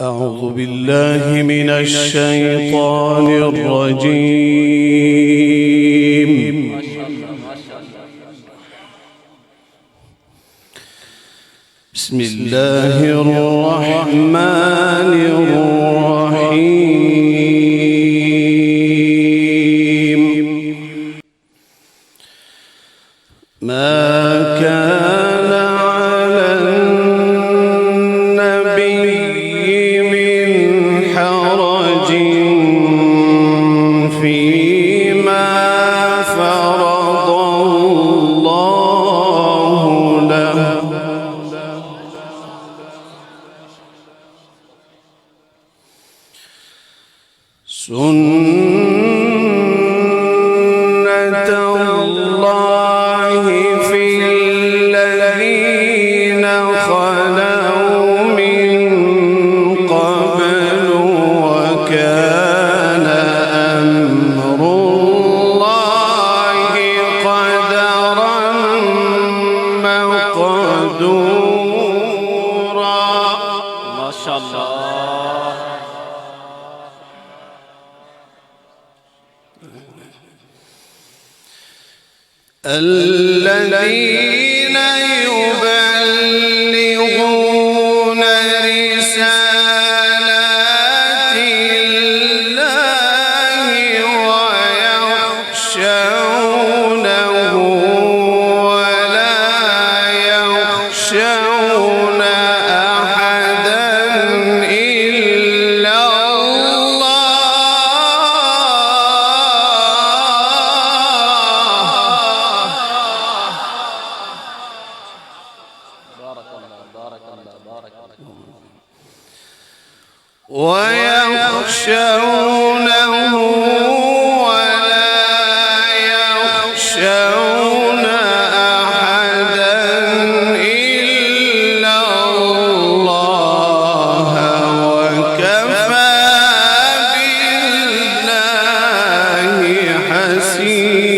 أعوذ بالله من الشيطان الرجيم. بسم الله الرحمن الرحيم. ما كان على النبي من حرج فيما فرض الله له، سنة الله في الذين خلوا من قبل، وكان أمر الله قدرا مقدورا. ما شاء الله. الذين يبلغون رسالات الله ويخشونه ولا يخشون أحدا إلا ويخشونه ولا يخشون أحدا إلا الله، وكفى بالله حسيبا.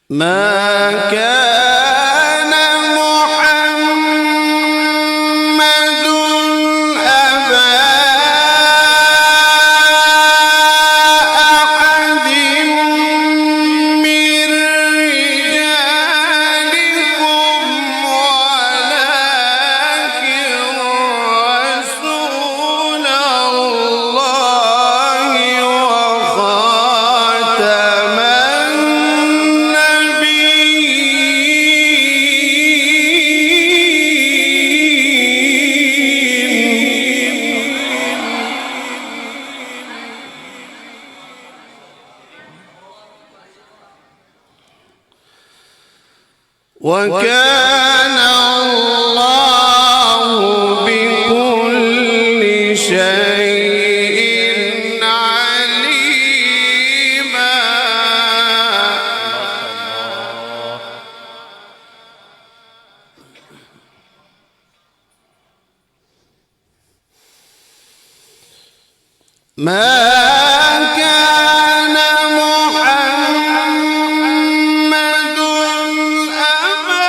ما كان محمد أبا أحد من رجالكم ولكن رسول الله وخاتم وكان الله بكل شيء عليما. ما كان محمد أبا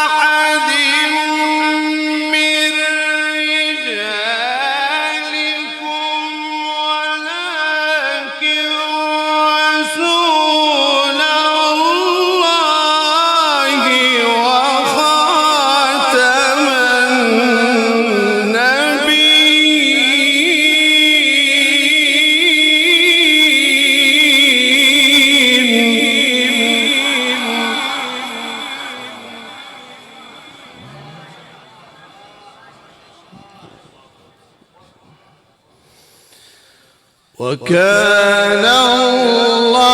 أحد من رجالكم ولكن رسول الله وخاتم وكان الله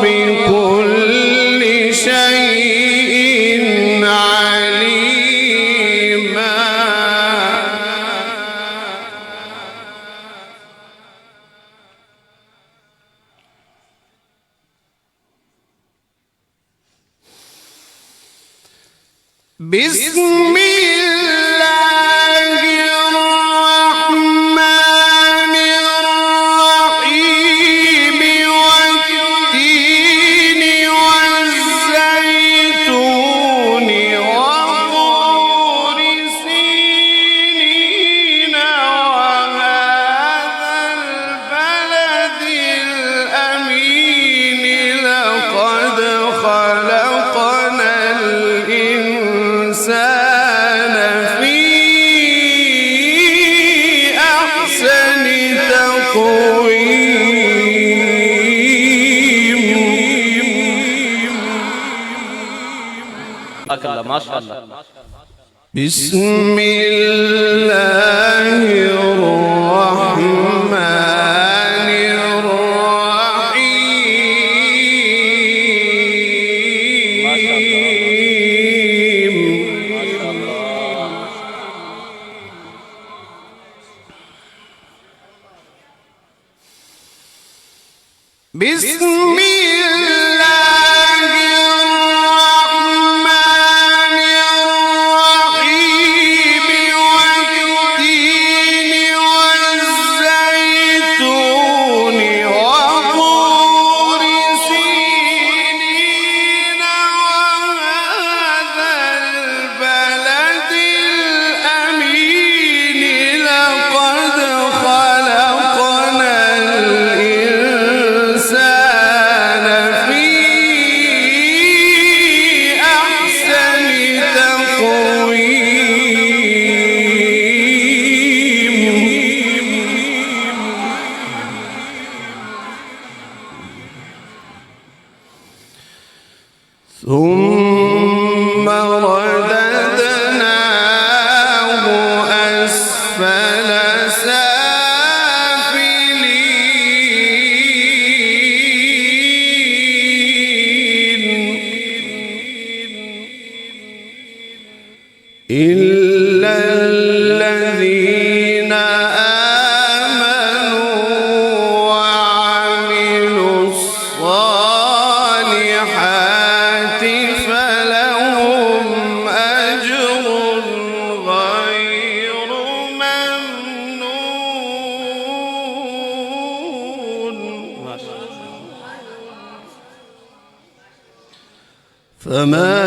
بكل شيء عليما. بسم الله الرحمن ما شاء الله. بسم الله الرحمن الرحيم. بسم ثم رددناه أسفل سافلين إلا الذين آمنوا وعملوا الصالحات فلهم أجر غير ممنون. فما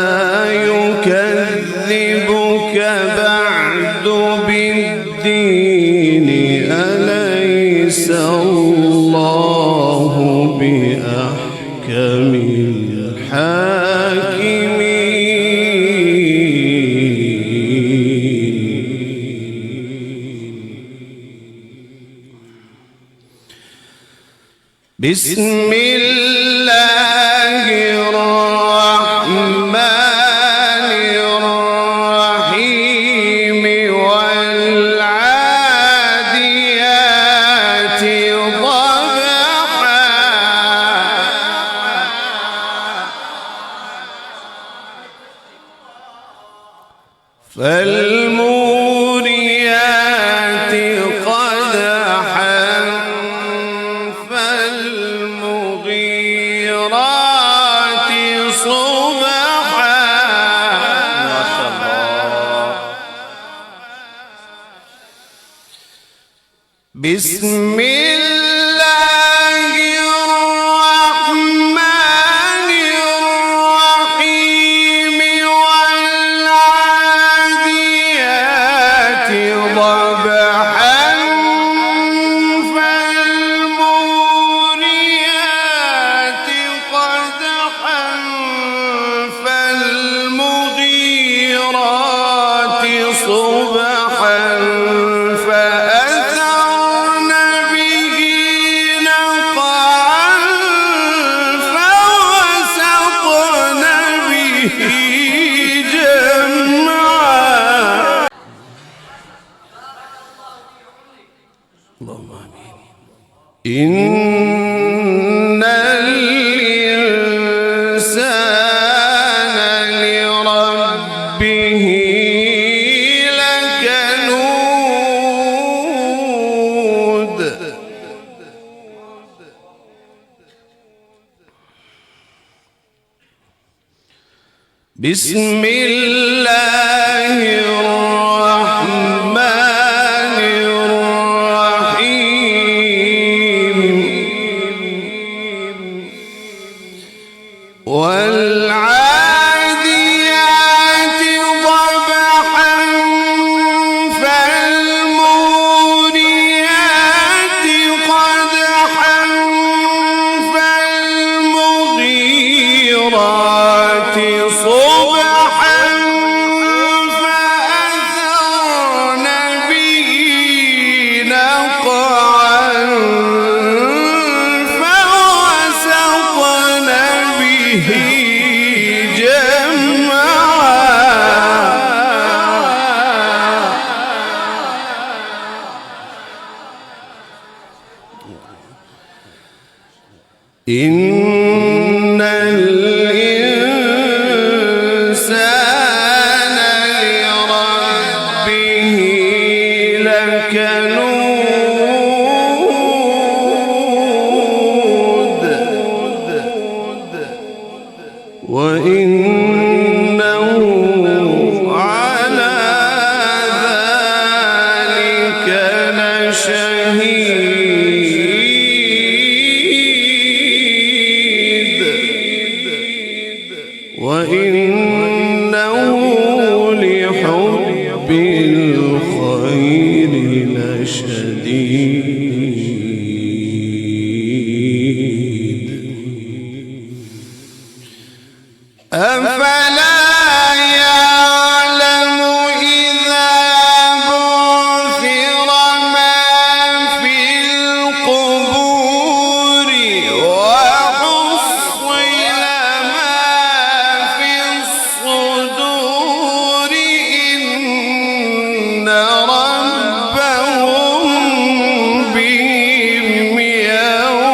يكذبك بعد بالدين أليس الله بأحكم الحاكمين. بسم الله الرحمن الرحيم. والعاديات ضبحا فالموريات قدحا فالمغيرات صبحا. ما شاء الله. بسم الله الرحمن الرحيم. والعاديات ضبحا فالموريات قدحا فالمغيرات صبحا فأثرن به نقعا فوسطن به جمعا. اللهم آمين. إن الإنسان لربه لكنود. بسم الله الرحمن الرحيم. والعاديات ضبحا فالموريات قدحا فالمغيرات صبحا فأثرن به نقعا إن الإنسان لربه لكنود وإنه على ذلك لشهيد وإنه لحب الخير لشديد أفلا يعلم إذا بعثر ما في القبور وحصل ما في الصدور إن ربهم بهم يومئذ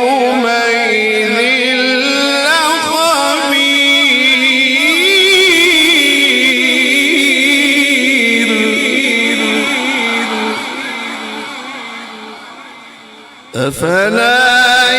أفلا